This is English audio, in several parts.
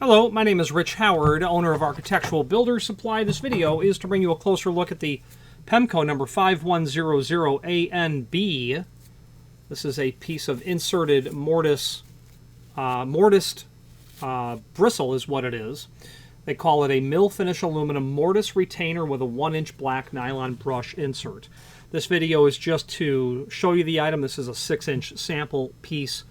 Hello, my name is Rich Howard, owner of Architectural Builder Supply. This video is to bring you a closer look at the Pemko number 5100ANB. This is a piece of inserted mortised bristle is what it is. They call it a mill finish aluminum mortise retainer with a 1-inch black nylon brush insert. This video is just to show you the item. This is a 6-inch sample piece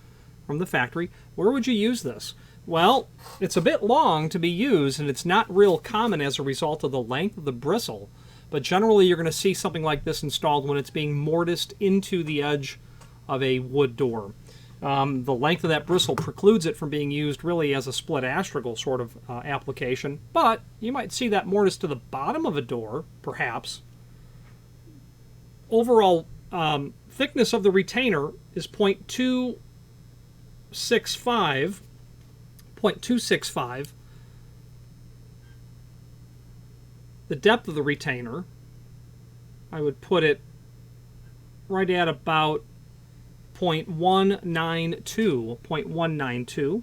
from the factory. Where would you use this? Well, it's a bit long to be used, and it's not real common as a result of the length of the bristle. But generally, you're going to see something like this installed when it's being mortised into the edge of a wood door. The length of that bristle precludes it from being used really as a split astragal sort of application. But you might see that mortise to the bottom of a door, perhaps. Overall thickness of the retainer is 0.265. The depth of the retainer, I would put it right at about 0.192.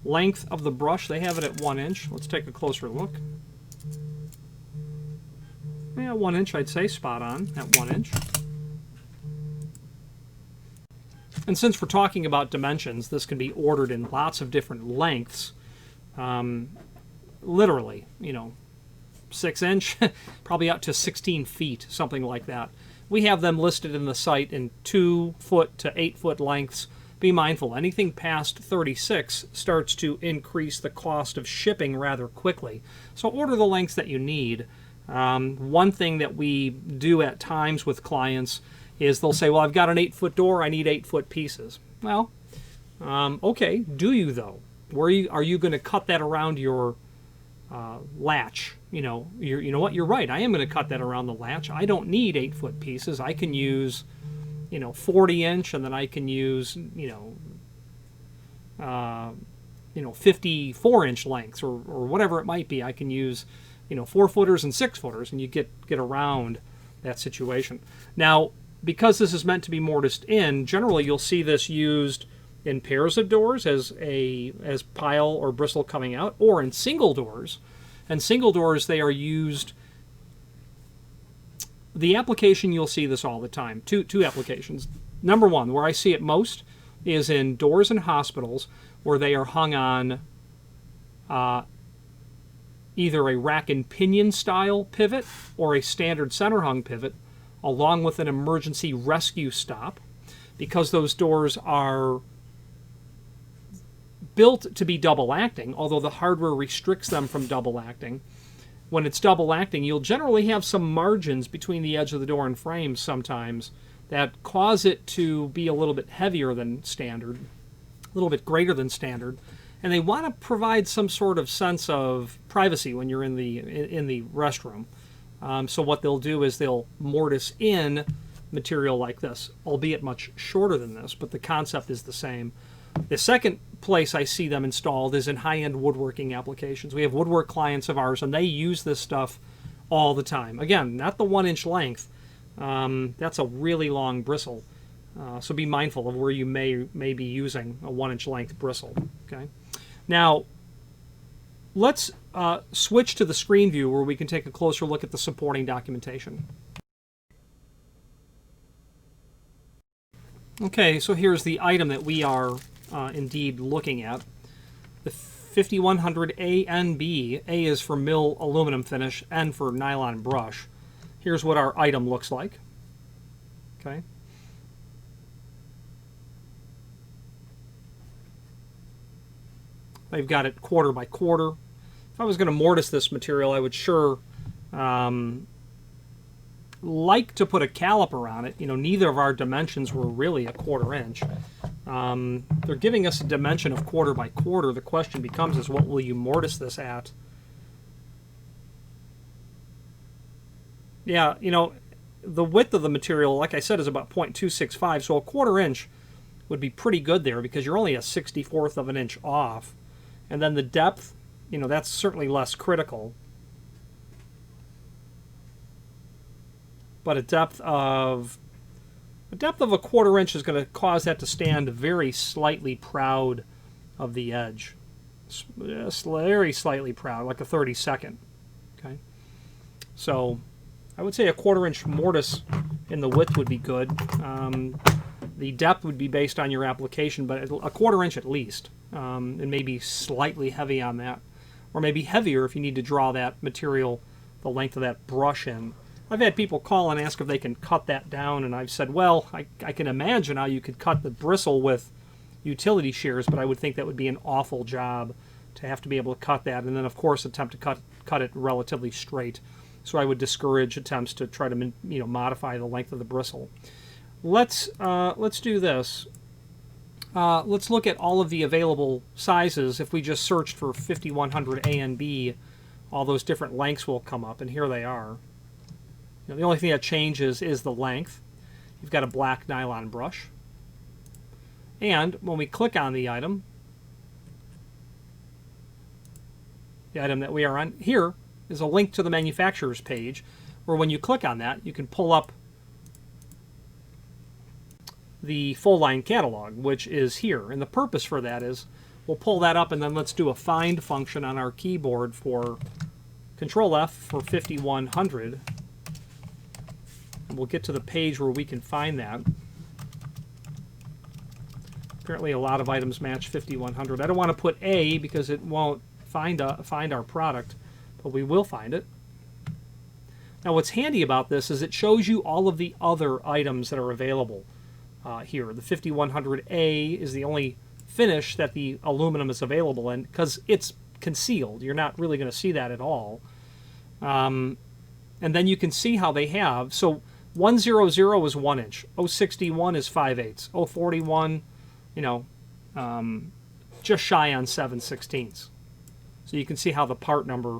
Length of the brush, they have it at 1 inch. Let's take a closer look. Yeah, 1 inch, I'd say, spot on at 1 inch. And since we're talking about dimensions, this can be ordered in lots of different lengths. Literally, 6 inch, probably up to 16 feet, something like that. We have them listed in the site in 2 foot to 8 foot lengths. Be mindful, anything past 36 starts to increase the cost of shipping rather quickly. So order the lengths that you need. One thing that we do at times with clients is they'll say, well, I've got an 8-foot door, I need 8-foot pieces. Well, okay, do you though? Are you going to cut that around your latch? You know what, you're right, I am going to cut that around the latch. I don't need 8-foot pieces. I can use 40 inch, and then I can use 54 inch lengths or whatever it might be. I can use 4-footers and 6-footers, and you get around that situation. Now, because this is meant to be mortised in, generally you'll see this used in pairs of doors as pile or bristle coming out, or in single doors. And single doors, they are used, the application, you'll see this all the time. Two applications. Number one, where I see it most, is in doors in hospitals where they are hung on either a rack and pinion style pivot or a standard center hung pivot, along with an emergency rescue stop, because those doors are built to be double acting, although the hardware restricts them from double acting. When it's double acting, you'll generally have some margins between the edge of the door and frame sometimes that cause it to be a little bit heavier than standard, a little bit greater than standard. And they want to provide some sort of sense of privacy when you're in the restroom. So what they'll do is they'll mortise in material like this, albeit much shorter than this, but the concept is the same. The second place I see them installed is in high-end woodworking applications. We have woodwork clients of ours, and they use this stuff all the time. Again, not the 1-inch length. That's a really long bristle. So be mindful of where you may be using a 1-inch length bristle. Okay. Now, let's switch to the screen view where we can take a closer look at the supporting documentation. Okay, so here's the item that we are indeed looking at. The 5100ANB. A is for mill aluminum finish, N for nylon brush. Here's what our item looks like. Okay. They've got it quarter by quarter. If I was going to mortise this material, I would sure like to put a caliper on it. Neither of our dimensions were really a 1/4 inch. They're giving us a dimension of quarter by quarter. The question becomes is, what will you mortise this at? Yeah, the width of the material, like I said, is about 0.265, so a 1/4 inch would be pretty good there because you're only a 64th of an inch off. And then the depth, that's certainly less critical. But a depth of A depth of a 1/4 inch is going to cause that to stand very slightly proud of the edge. Just very slightly proud, like a 32nd. Okay, so I would say a 1/4 inch mortise in the width would be good. The depth would be based on your application, but a 1/4 inch at least, and maybe slightly heavy on that, or maybe heavier if you need to draw that material, the length of that brush in. I've had people call and ask if they can cut that down, and I've said, well, I can imagine how you could cut the bristle with utility shears, but I would think that would be an awful job to have to be able to cut that, and then of course attempt to cut it relatively straight. So I would discourage attempts to try to modify the length of the bristle. Let's do this. Let's look at all of the available sizes. If we just searched for 5100ANB, all those different lengths will come up, and here they are. The only thing that changes is the length. You've got a black nylon brush. And when we click on the item that we are on, here is a link to the manufacturer's page, where when you click on that, you can pull up the full line catalog, which is here. And the purpose for that is we'll pull that up, and then let's do a find function on our keyboard for Control F for 5100. And we'll get to the page where we can find that. Apparently a lot of items match 5100. I don't want to put A because it won't find our product, but we will find it. Now what's handy about this is it shows you all of the other items that are available here. The 5100A is the only finish that the aluminum is available in because it's concealed. You're not really going to see that at all. And then you can see how they have. So 100 is 1 inch. 061 is 5/8. 041, just shy on 7/16. So you can see how the part number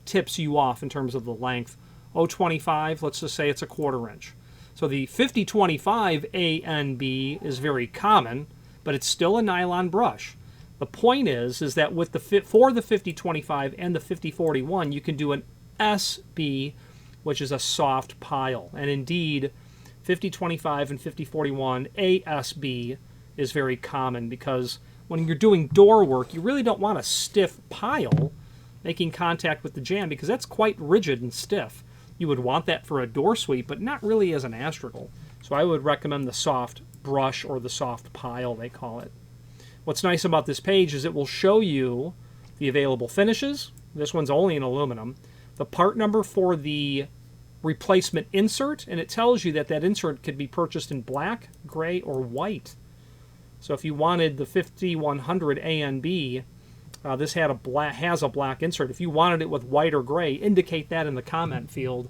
tips you off in terms of the length. 025, let's just say it's a 1/4 inch. So the 5025ANB is very common, but it's still a nylon brush. The point is that with for the 5025 and the 5041, you can do an SB, which is a soft pile. And indeed, 5025 and 5041 ASB is very common because when you're doing door work, you really don't want a stiff pile making contact with the jamb because that's quite rigid and stiff. You would want that for a door sweep, but not really as an astragal. So I would recommend the soft brush or the soft pile, they call it. What's nice about this page is it will show you the available finishes. This one's only in aluminum. The part number for the replacement insert, and it tells you that that insert could be purchased in black, gray, or white. So if you wanted the 5100ANB, this has a black insert. If you wanted it with white or gray, indicate that in the comment field,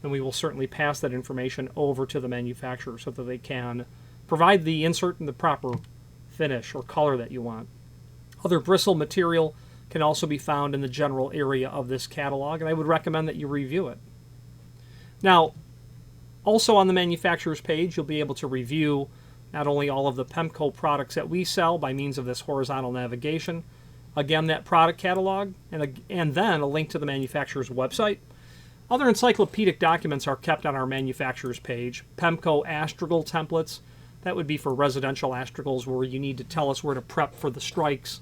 and we will certainly pass that information over to the manufacturer so that they can provide the insert in the proper finish or color that you want. Other bristle material can also be found in the general area of this catalog, and I would recommend that you review it. Now, also on the manufacturer's page, you'll be able to review not only all of the Pemko products that we sell by means of this horizontal navigation, again, that product catalog, and then a link to the manufacturer's website. Other encyclopedic documents are kept on our manufacturer's page. Pemko astragal templates, that would be for residential astragals where you need to tell us where to prep for the strikes,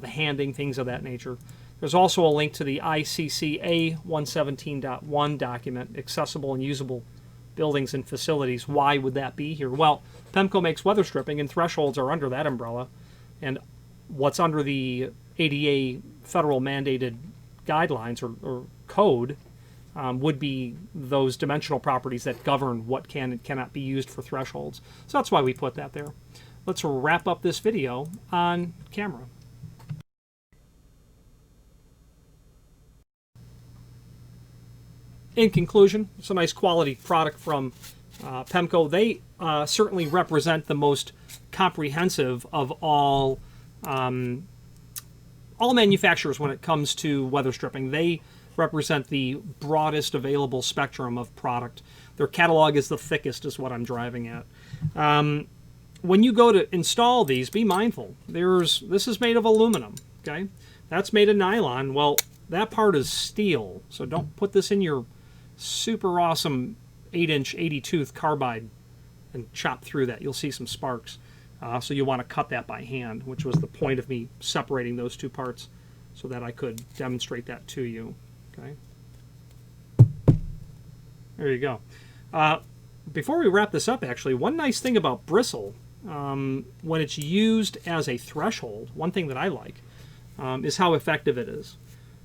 the handing, things of that nature. There's also a link to the ICCA 117.1 document, accessible and usable buildings and facilities. Why would that be here? Well, Pemko makes weather stripping, and thresholds are under that umbrella. And what's under the ADA federal mandated guidelines or code would be those dimensional properties that govern what can and cannot be used for thresholds. So that's why we put that there. Let's wrap up this video on camera. In conclusion, it's a nice quality product from Pemko. They certainly represent the most comprehensive of all manufacturers when it comes to weather stripping. They represent the broadest available spectrum of product. Their catalog is the thickest, is what I'm driving at. When you go to install these, be mindful. This is made of aluminum, okay? That's made of nylon. Well, that part is steel, so don't put this in your super awesome 8-inch 80-tooth carbide and chop through that. You'll see some sparks. So you want to cut that by hand, which was the point of me separating those two parts so that I could demonstrate that to you. Okay. There you go. Before we wrap this up, actually, one nice thing about bristle, when it's used as a threshold, one thing that I like is how effective it is.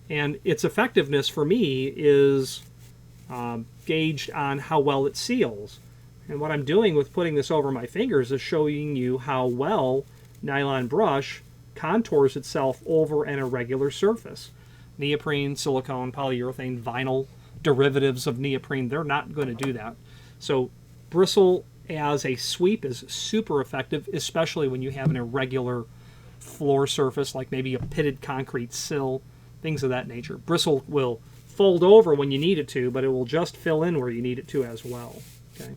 And its effectiveness for me is gauged on how well it seals. And what I'm doing with putting this over my fingers is showing you how well nylon brush contours itself over an irregular surface. Neoprene, silicone, polyurethane, vinyl, derivatives of neoprene, they're not going to do that. So bristle as a sweep is super effective, especially when you have an irregular floor surface, like maybe a pitted concrete sill, things of that nature. Bristle will fold over when you need it to, but it will just fill in where you need it to as well. Okay.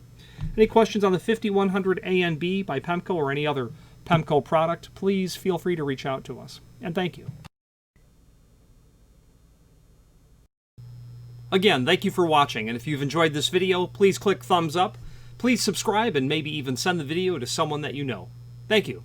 Any questions on the 5100ANB by Pemko or any other Pemko product, please feel free to reach out to us. And thank you. Again, thank you for watching, and if you've enjoyed this video, please click thumbs up, please subscribe, and maybe even send the video to someone that you know. Thank you.